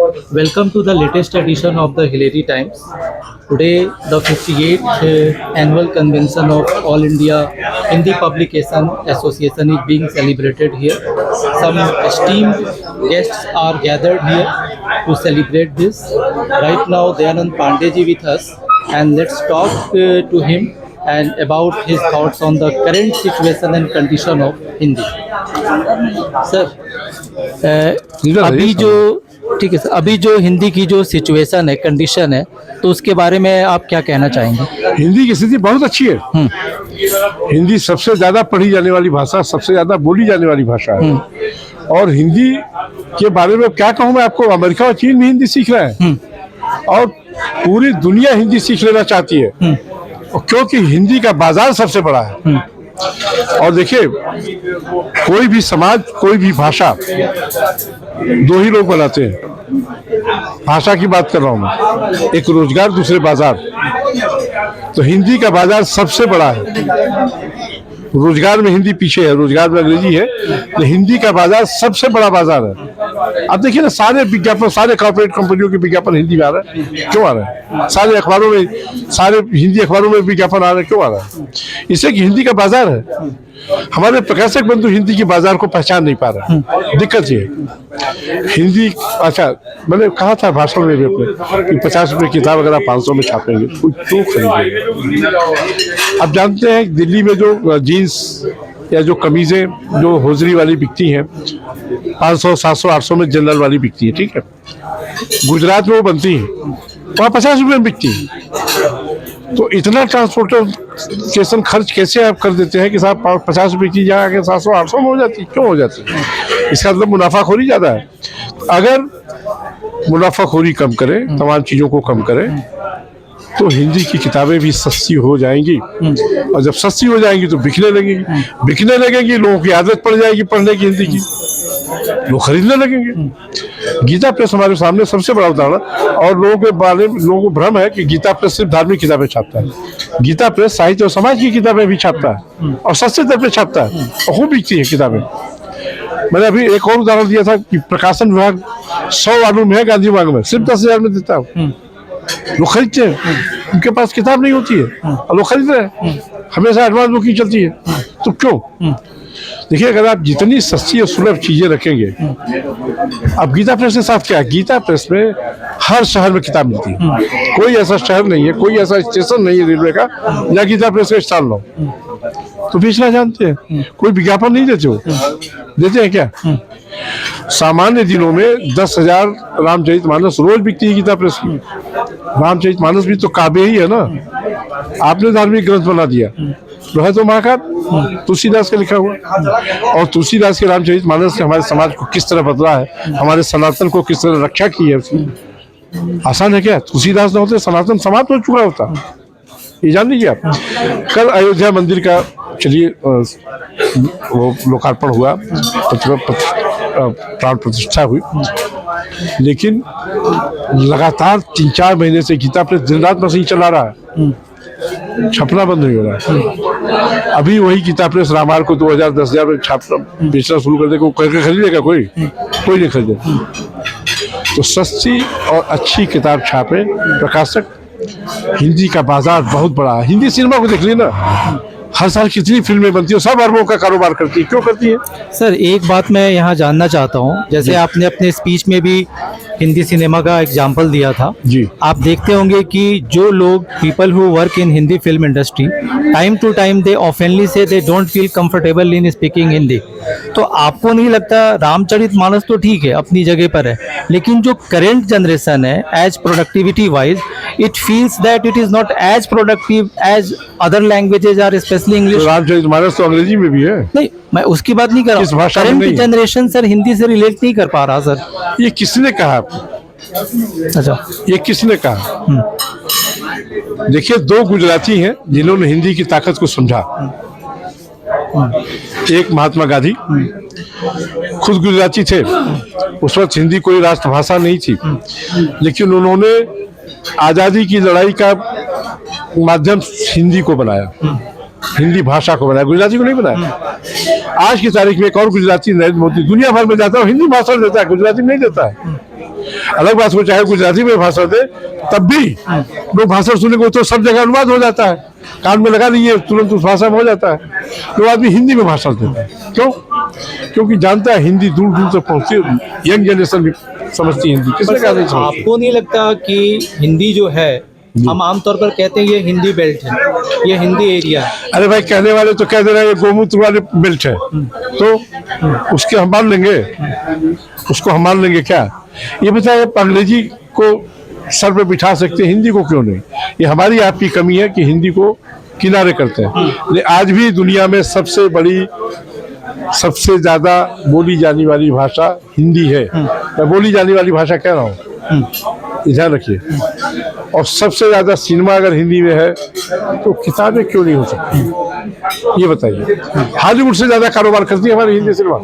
Welcome to the latest edition of the Hillary Times. Today, the 58th annual convention of All India Hindi Publication Association is being celebrated here. Some esteemed guests are gathered here to celebrate this. Right now, Dayanand Pandey with us, and let's talk to him and about his thoughts on the current situation and condition of Hindi. Sir, अभी जो ठीक है sir, अभी जो हिंदी की जो situation है, condition है, तो उसके बारे में आप क्या कहना चाहेंगे? हिंदी की स्थिति बहुत अच्छी है। हिंदी सबसे ज्यादा पढ़ी जाने वाली भाषा, सबसे ज्यादा बोली जाने वाली भाषा है। और हिंदी के बारे में क्या कहूँ मैं आपको, अमेरिका और चीन भी हिंदी सीख रहे हैं और पूरी दुनिया हिंदी सीख लेना चाहती है, क्योंकि हिंदी का बाजार सबसे बड़ा है। और देखिए, कोई भी समाज, कोई भी भाषा दो ही लोग बनाते हैं। भाषा की बात कर रहा हूं मैं, एक रोजगार, दूसरे बाजार। तो हिंदी का बाजार सबसे बड़ा है। रोजगार में हिंदी पीछे है, रोजगार में अंग्रेजी है, तो हिंदी का बाजार सबसे बड़ा बाजार है। अब देखिए ना, सारे विज्ञापन, सारे कॉर्पोरेट कंपनियों के विज्ञापन हिंदी में आ रहा है। क्यों आ रहा है? सारे अखबारों में, सारे हिंदी अखबारों में विज्ञापन आ रहा है। क्यों आ रहा है? इससे कि हिंदी का बाजार है। हमारे प्रकाशक बंधु हिंदी के बाजार को पहचान नहीं पा रहा है। दिक्कत ये हिंदी, अच्छा मैंने कहा था भाषण में भी अपने कि 50 रुपये किताब अगर आप 500 में छापेंगे, कोई क्यों खरीदेगा? आप जानते हैं दिल्ली में जो जीन्स या जो कमीजें जो होजरी वाली बिकती हैं 500, 700, 800 में जनरल वाली बिकती है, ठीक है। गुजरात में वो बनती है, वहाँ 50 रुपये में बिकती है। तो इतना ट्रांसपोर्टेशन खर्च कैसे आप कर देते हैं कि साहब 50 रुपये की जगह के 700, 800 में हो जाती है? क्यों हो जाती है? इसका मतलब मुनाफाखोरी ज़्यादा है। अगर मुनाफाखोरी कम करें, तमाम चीज़ों को कम करें, तो हिंदी की किताबें भी सस्ती हो जाएंगी। और जब सस्ती हो जाएंगी तो बिकने लगेंगी, लोगों की आदत पड़ जाएगी पढ़ने की हिंदी की, लोग खरीदने लगेंगे। गीता प्रेस हमारे सामने सबसे बड़ा उदाहरण। और लोगों के बारे में लोगों को भ्रम है कि गीता प्रेस सिर्फ धार्मिक किताबें छापता है। गीता प्रेस साहित्य और समाज की किताबें भी छापता है और सस्ते दर पे छापता है और खूब बिकती है किताबें। मैंने अभी एक और उदाहरण दिया था कि प्रकाशन विभाग 100 वॉल्यूम है गांधी बाग में, सिर्फ 10,000 में देता है। लोग खरीदते हैं, उनके पास किताब नहीं होती है और लोग खरीद रहे हैं। हमेशा एडवांस बुकिंग चलती है। तो क्यों? देखिए, अगर आप जितनी सस्ती और सुलभ चीजें रखेंगे, अब गीता प्रेस के साथ क्या है? गीता प्रेस में हर शहर में किताब मिलती है। कोई ऐसा शहर नहीं है, कोई ऐसा स्टेशन नहीं है रेलवे का या गीता प्रेस का स्टॉल लो। तो बेचना जानते हैं, कोई विज्ञापन नहीं देते हो। देते हैं क्या? सामान्य दिनों में 10,000 रामचरितमानस रोज बिकती है गीता प्रेस की। रामचरितमानस भी तो काव्य ही है ना, आपने धार्मिक ग्रंथ बना दिया। है तो महाकाव्य तुलसीदास का लिखा हुआ। और तुलसीदास के रामचरितमानस ने हमारे समाज को किस तरह बदला है, हमारे सनातन को किस तरह रक्षा की है, उसकी आसान है क्या? तुलसीदास न होते सनातन समाप्त हो चुका होता। ये जान लीजिए आप। कल अयोध्या मंदिर का चलिए वो लोकार्पण हुआ, प्राण प्रतिष्ठा हुई, लेकिन लगातार 3-4 महीने से गीता प्रेस दिन रात बस ही चला रहा है, छपना बंद नहीं हो रहा है। अभी वही गीता प्रेस रामायण को 2000, 10,000 में छापना बेचना शुरू कर देगा, खरीदेगा कोई नहीं खरीदेगा। तो सस्ती और अच्छी किताब छापे प्रकाशक। हिंदी का बाजार बहुत बड़ा है। हिंदी सिनेमा को देख लीजिए ना, हर साल कितनी फिल्में बनती है, सब अरबों का कारोबार करती है। क्यों करती है? सर, एक बात मैं यहाँ जानना चाहता हूँ, जैसे आपने अपने स्पीच में भी हिंदी सिनेमा का एग्जाम्पल दिया था जी। आप देखते होंगे कि जो लोग people who work in Hindi film industry, time to time they ऑफेनली say they don't feel comfortable in speaking Hindi. तो आपको नहीं लगता, रामचरितमानस तो ठीक है अपनी जगह पर है, लेकिन जो करेंट जनरेशन है as productivity wise, it feels that it is not as productive as other languages are especially English. Ramcharitmanas तो अंग्रेजी में भी है। नहीं, मैं उसकी बात नहीं कर रहा हूँ। करेंट जनरेशन सर हिंदी से रिलेट नहीं कर पा रहा सर। ये किसने कहा? अच्छा, ये किसने कहा? देखिए, 2 गुजराती हैं जिन्होंने हिंदी की ताकत को समझा। एक महात्मा गांधी खुद गुजराती थे, उस वक्त हिंदी कोई राष्ट्रभाषा नहीं थी, लेकिन उन्होंने आजादी की लड़ाई का माध्यम हिंदी को बनाया, हिंदी भाषा को बनाया, गुजराती को नहीं बनाया। आज की तारीख में एक और गुजराती नरेंद्र मोदी दुनिया भर में जाता है, हिंदी भाषण देता है, गुजराती नहीं देता है। अलग बात हो चाहे गुजराती में भाषण दे, तब भी लोग भाषण सुनेंगे तो सब जगह अनुवाद हो जाता है, कान में लगा नहीं है, तुरंत उस भाषा में हो जाता है। तो आदमी हिंदी में भाषण देता है, क्यों? क्योंकि जानता है हिंदी दूर दूर तक पहुंचती है, यंग जनरेशन भी समझती है हिंदी। किसने कहा नहीं समझती? आपको नहीं लगता कि हिंदी जो है, हम आमतौर पर कहते हैं ये हिंदी बेल्ट है, ये हिंदी एरिया है। अरे भाई, कहने वाले तो कह दे रहे हैं ये गोमूत्र वाले बेल्ट है, तो उसके हम मान लेंगे, उसको हम मान लेंगे क्या? ये बताइए, आप अंग्रेजी को सर पे बिठा सकते हैं, हिंदी को क्यों नहीं? ये हमारी आपकी कमी है कि हिंदी को किनारे करते हैं। लेकिन आज भी दुनिया में सबसे बड़ी, सबसे ज्यादा बोली जाने वाली भाषा हिंदी है। मैं बोली जाने वाली भाषा कह रहा हूँ, ध्यान रखिए। और सबसे ज्यादा सिनेमा अगर हिंदी में है तो किताबें क्यों नहीं हो सकती? ये बताइए। हॉलीवुड से ज्यादा कारोबार करती है हमारी हिंदी सिनेमा,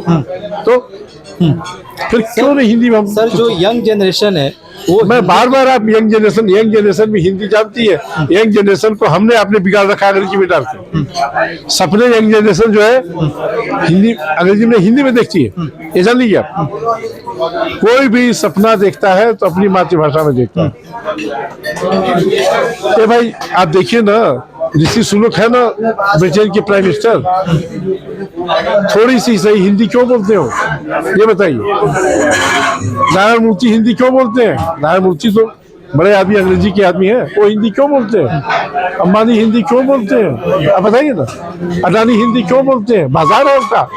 तो फिर क्यों नहीं हिंदी में हम? सर, जो यंग जनरेशन है वो, मैं बार बार, आप यंग जनरेशन भी हिंदी जानती है। यंग जनरेशन को हमने आपने बिगाड़ रखा अंग्रेजी में डाल के। सपने यंग जनरेशन जो है हिंदी, अंग्रेजी में, हिंदी में देखती है। ये जान लीजिए आप, कोई भी सपना देखता है तो अपनी मातृभाषा में देखता है। ये भाई आप देखिए ना, ऋषि सुनक है ना, ब्रिटेन के प्राइम मिनिस्टर, थोड़ी सी सही हिंदी क्यों बोलते हो? ये बताइए। नारायण मूर्ति हिंदी क्यों बोलते हैं? नारायण मूर्ति तो बड़े आदमी, अंग्रेजी के आदमी हैं, वो हिंदी क्यों बोलते हैं? अंबानी हिंदी क्यों बोलते हैं? आप बताइए ना। अडानी हिंदी क्यों बोलते हैं? बाजार है उनका,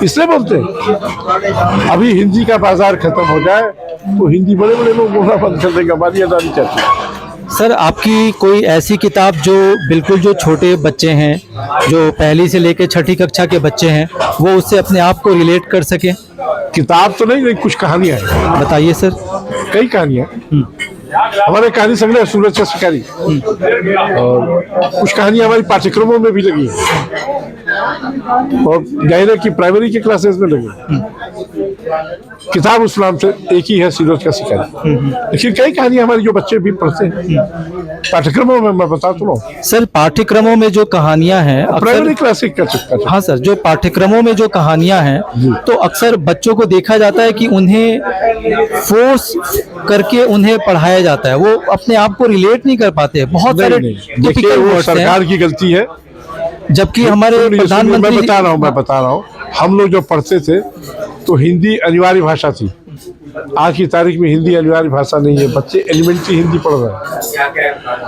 इसलिए बोलते हैं। अभी हिंदी का बाजार खत्म हो जाए तो हिंदी बड़े बड़े लोग बोलना बंद कर देंगे। अंबानी अडानी कहते हैं। सर, आपकी कोई ऐसी किताब जो बिल्कुल, जो छोटे बच्चे हैं, जो पहली से लेकर छठी कक्षा के बच्चे हैं, वो उससे अपने आप को रिलेट कर सके? किताब तो नहीं, कुछ कहानियां हैं। बताइए सर। कई कहानियां हमारे कहानी संग्रह है सूरज चंद्र शिकारी, और कुछ कहानियां हमारी पाठ्यक्रमों में भी लगी है, और जाहिर की प्राइमरी के क्लासेस में लगी। किताब उस नाम से एक ही है, सूरज का शिकारी। लेकिन कई कहानियां हमारी जो बच्चे भी पढ़ते हैं पाठ्यक्रमों में, मैं बता तो रहा हूँ। सर, पाठ्यक्रमों में जो कहानियां हैं, प्राइमरी क्लासिक कर सकता है। हाँ सर, जो पाठ्यक्रमों में जो कहानियां हैं, तो अक्सर बच्चों को देखा जाता है कि उन्हें फोर्स करके उन्हें पढ़ाया जाता है, वो अपने आप को रिलेट नहीं कर पाते। बहुत सारे देखिए, वो सरकार की गलती है। जबकि हमारे प्रधानमंत्री, मैं बता रहा हूँ, हम लोग जो पढ़ते थे तो हिंदी अनिवार्य भाषा थी। आज की तारीख में हिंदी अनिवार्य भाषा नहीं है। बच्चे एलिमेंट्री हिंदी पढ़ रहे हैं,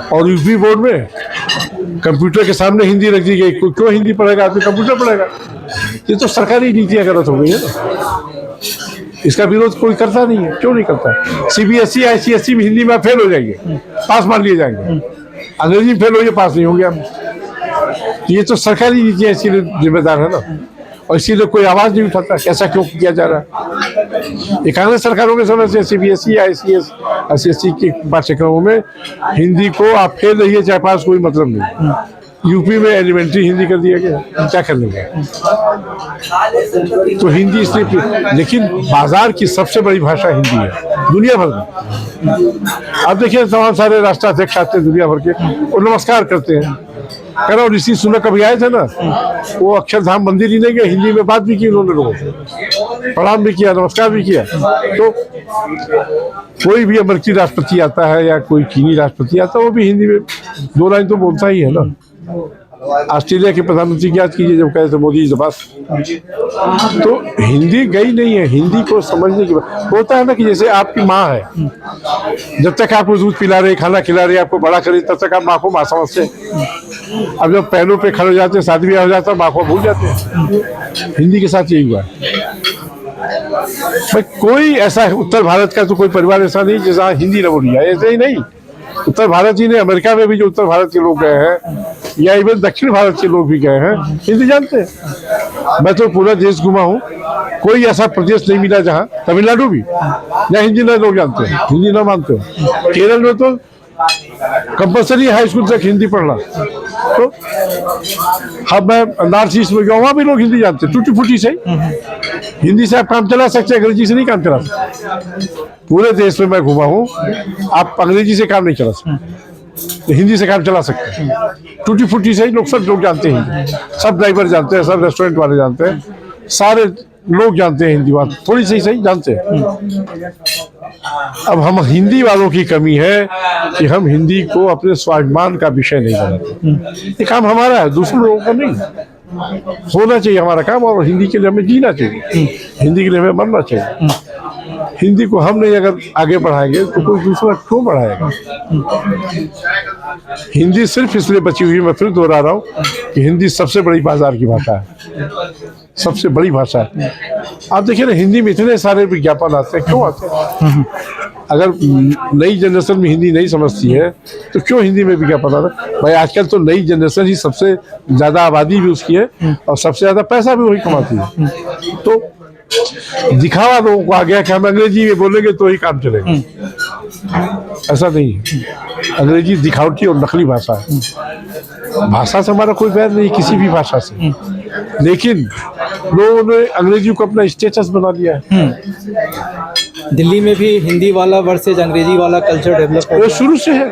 और यूपी बोर्ड में कंप्यूटर के सामने हिंदी रख दी गई। क्यों हिंदी पढ़ेगा आदमी? कंप्यूटर पढ़ेगा। ये तो सरकारी नीतियां गलत हो गई है ना। इसका विरोध कोई करता नहीं है। क्यों नहीं करता? सीबीएसई आईसीएसई में हिंदी में फेल हो जाएंगे, पास मान लिए जाएंगे। अंग्रेजी में फेल हो, पास नहीं होंगे हम। ये तो सरकारी नीतियां इसीलिए जिम्मेदार है ना, और इसीलिए कोई आवाज नहीं उठाता ऐसा क्यों किया जा रहा है। ये कांग्रेस सरकारों के समय से सीबीएसई आईसीएसई के पाठ्यक्रमों में हिंदी को आप फेल रहिए चाहे पास, कोई मतलब नहीं। यूपी में एलिमेंट्री हिंदी कर दिया गया, क्या कर लेंगे? तो हिंदी इसलिए, लेकिन बाजार की सबसे बड़ी भाषा हिंदी है दुनिया भर में। आप देखिए, तमाम सारे राष्ट्राध्यक्ष आते हैं दुनिया भर के, और नमस्कार करते हैं। कह रहा हूँ, ऋषि सुनक कभी आए थे ना, वो अक्षरधाम मंदिर ही नहीं गए, हिंदी में बात भी की उन्होंने, लोगों से प्रणाम भी किया, नमस्कार भी किया। तो कोई भी अमेरिकी राष्ट्रपति आता है या कोई चीनी राष्ट्रपति आता है, वो भी हिंदी में 2 लाइन तो बोलता ही है ना। ऑस्ट्रेलिया के प्रधानमंत्री की याद कीजिए, जब कहे थे मोदी जबास, तो हिंदी गई नहीं है। हिंदी को समझने की बात होता है ना, कि जैसे आपकी माँ है, जब तक आपको दूध पिला रही, खाना खिला रही, आपको बड़ा करी, तब तक आप माँ को माँ समझते हैं। अब जब पैरों पे खड़े हो जाते हैं, शादी ब्याह हो जाता है, माँ को भूल जाते हैं। हिंदी के साथ यही हुआ है भाई। कोई ऐसा उत्तर भारत का तो कोई परिवार ऐसा नहीं जहाँ हिंदी न बोली जाए, ऐसे ही नहीं। उत्तर भारत ही ने, अमेरिका में भी जो उत्तर भारत के लोग गए हैं, या इवन दक्षिण भारत के लोग भी गए हैं, हिंदी जानते हैं। मैं तो पूरा देश घुमा हूँ, कोई ऐसा प्रदेश नहीं मिला जहाँ, तमिलनाडु भी, जहाँ हिंदी न लोग जानते हैं, हिंदी न मानते हो। केरल में तो कंपल्सरी हाई स्कूल तक हिंदी पढ़ना। तो अब मैं नॉर्थ ईस्ट में गया, वहाँ भी लोग हिंदी जानते हैं, टूटी फूटी से। हिंदी से आप काम चला सकते हैं, अंग्रेजी से नहीं काम चला सकते। पूरे देश में मैं घुमा हूँ, आप अंग्रेजी से काम नहीं चला सकते, हिंदी से काम चला सकते हैं। टूटी फूटी से ही लोग, सब लोग जानते हैं, सब ड्राइवर जानते हैं, सब रेस्टोरेंट वाले जानते हैं, सारे लोग जानते हैं हिंदी बात, थोड़ी सी सही जानते हैं। अब हम हिंदी वालों की कमी है कि हम हिंदी को अपने स्वाभिमान का विषय नहीं बनाते। ये काम हमारा है, दूसरे लोगों का नहीं। होना चाहिए हमारा काम, और हिंदी के लिए हमें जीना चाहिए, हिंदी के लिए हमें मरना चाहिए। हिंदी को हम नहीं अगर आगे बढ़ाएंगे तो कोई दूसरा क्यों बढ़ाएगा। हिंदी सिर्फ इसलिए बची हुई, मैं फिर दोहरा रहा हूँ कि हिंदी सबसे बड़ी बाजार की भाषा है, सबसे बड़ी भाषा है। आप देखिए ना, हिंदी में इतने सारे विज्ञापन आते हैं, क्यों आते हैं? अगर नई जनरेशन में हिंदी नहीं समझती है तो क्यों हिंदी में विज्ञापन आ रहा है? भाई आजकल तो नई जनरेशन ही सबसे ज्यादा आबादी भी उसकी है और सबसे ज्यादा पैसा भी वही कमाती है। तो दिखावा लोगों को आ गया कि हम अंग्रेजी में बोलेंगे तो ही काम चलेगा। ऐसा नहीं है, अंग्रेजी दिखावटी और नकली भाषा है। भाषा से हमारा कोई बैर नहीं, किसी भी भाषा से, लेकिन लोगों ने अंग्रेजी को अपना स्टेटस बना लिया है। दिल्ली में भी हिंदी वाला वर्सेज अंग्रेजी वाला कल्चर डेवलप हो वो शुरू से है।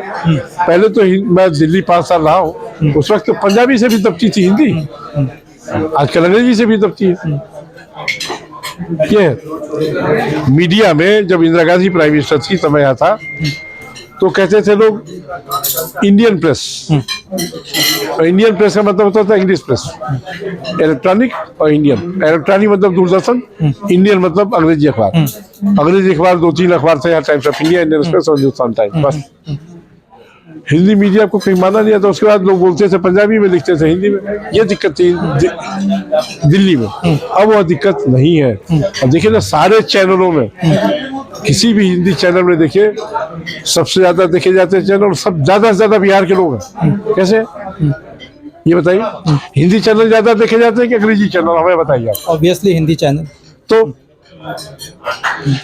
पहले तो मैं दिल्ली 5 साल रहा हूँ, उस वक्त तो पंजाबी से भी दबती थी हिंदी, आजकल अंग्रेजी से भी दबती है। ये मीडिया में जब इंदिरा गांधी प्राइम मिनिस्टर थी तब आया था तो कहते थे लोग इंडियन प्रेस, और इंडियन प्रेस का मतलब होता था इंग्लिश प्रेस, इलेक्ट्रॉनिक और इंडियन। इलेक्ट्रॉनिक मतलब दूरदर्शन, इंडियन मतलब अंग्रेजी अखबार। अंग्रेजी अखबार 2-3 अखबार थे, times of India, Indian express और हिंदुस्तान टाइम्स, बस। हिंदी मीडिया को कहीं माना नहीं आता। उसके बाद लोग बोलते थे पंजाबी में, लिखते थे हिंदी में। ये दिक्कत थी दिल्ली में, अब वह दिक्कत नहीं है। और देखिए ना, सारे चैनलों में, किसी भी हिंदी चैनल में देखिए, सबसे ज्यादा देखे जाते हैं चैनल, सब ज्यादा से ज्यादा बिहार के लोग हैं। कैसे, ये बताइए? हिंदी चैनल ज्यादा देखे जाते हैं कि अंग्रेजी चैनल? हमें बताइए आप। Obviously Hindi channel. तो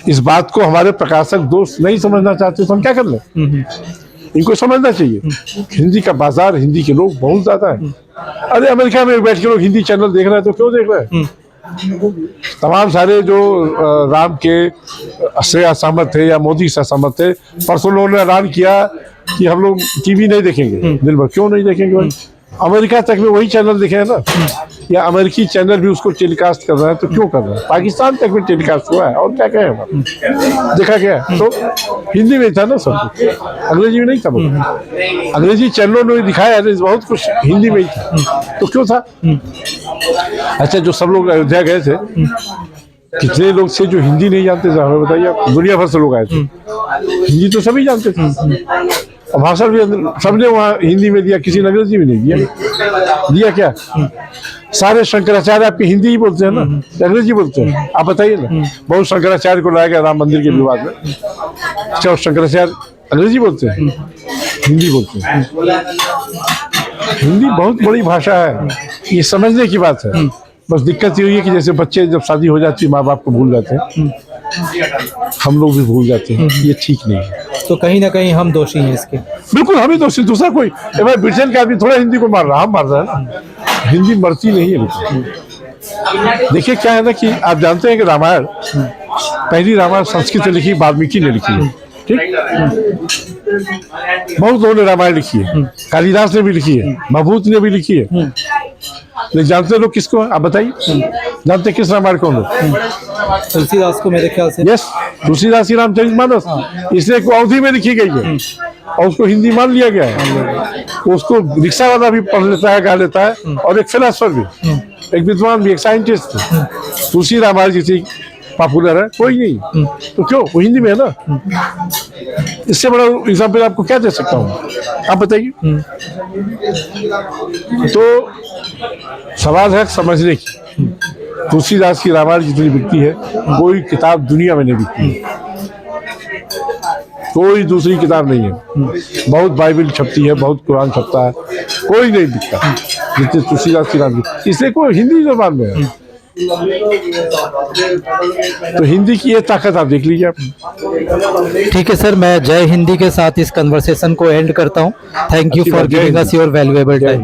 इस बात को हमारे प्रकाशक दोस्त नहीं समझना चाहते तो हम क्या कर लें? इनको समझना चाहिए हिंदी का बाजार, हिंदी के लोग बहुत ज्यादा है। अरे अमेरिका में बैठ के लोग हिंदी चैनल देख रहे हैं तो क्यों देख रहे हैं? तमाम सारे जो राम के से असहमत थे या मोदी से असहमत थे, परसों लोगों ने ऐलान किया कि हम लोग टीवी नहीं देखेंगे दिन भर। क्यों नहीं देखेंगे भाई? अमेरिका तक में वही चैनल देखे हैं ना, या अमेरिकी चैनल भी उसको टेलीकास्ट कर रहा है, तो क्यों कर रहा है? पाकिस्तान तक में टेलीकास्ट हुआ है, और क्या कहें हम, देखा गया। तो हिंदी में था ना सब कुछ, अंग्रेजी में नहीं था। अंग्रेजी चैनलों ने दिखाया है बहुत कुछ, हिंदी में ही था, तो क्यों था? अच्छा, जो सब लोग अयोध्या गए थे, कितने लोग थे जो हिंदी नहीं जानते थे? हमें बताइए आप। दुनिया भर से लोग आए थे, हिंदी तो सभी जानते थे, और भाषण भी सबने वहाँ हिंदी में दिया, किसी ने अंग्रेजी में नहीं दिया क्या? सारे शंकराचार्य आपकी हिंदी ही बोलते हैं ना, अंग्रेजी बोलते हैं? आप बताइए ना। बहुत शंकराचार्य को लाया गया राम मंदिर के विवाद में, अच्छा शंकराचार्य अंग्रेजी बोलते हैं? हिंदी बोलते हैं। हिंदी बहुत बड़ी भाषा है, ये समझने की बात है। बस दिक्कत ये हुई है कि जैसे बच्चे जब शादी हो जाती है माँ बाप को भूल जाते हैं, हम लोग भी भूल जाते हैं, ये ठीक नहीं है। तो कहीं ना कहीं हम दोषी हैं इसके। बिल्कुल हम ही दोषी, दूसरा कोई। भाई ब्रिटेन का आदमी थोड़ा हिंदी को मार रहा, हम मार रहे हैं ना। हिंदी मरती नहीं है। देखिए क्या है ना कि आप जानते हैं कि रामायण, पहली रामायण संस्कृत में लिखी वाल्मीकि ने लिखी है, ठीक? बहुत लोगों ने रामायण लिखी है, कालिदास ने भी लिखी है, महभूत ने भी लिखी है, लेकिन जानते लोग किसको? आप बताइए, जानते किस रामायण को? तुलसीदास को, मेरे ख्याल से। यस, तुलसीदास की रामचरितमानस, इसलिए अवधि में लिखी गई है और उसको हिंदी मान लिया गया है। उसको रिक्शा वाला भी पढ़ लेता है, गा लेता है, और एक फिलोसोफर भी, एक विद्वान भी, एक साइंटिस्ट। तुलसी रामायण जितनी पॉपुलर है कोई नहीं, तो क्यों? वो हिंदी में है ना। इससे बड़ा एग्जाम्पल आपको क्या दे सकता हूँ? आप बताइए। तो सवाल है समझने की। तुलसीदास की रामायण जितनी बिकती है, कोई किताब दुनिया में नहीं बिकती है, कोई दूसरी किताब नहीं है। बहुत बाइबल छपती है, बहुत कुरान छपता है, कोई नहीं बिकता जितनी तुलसीदास की रामायण। इसलिए कोई हिंदी जबान में है, तो हिंदी की ये ताकत आप देख लीजिए आप। ठीक है सर, मैं जय हिंदी के साथ इस कन्वर्सेशन को एंड करता हूँ। Thank you for giving us your valuable time.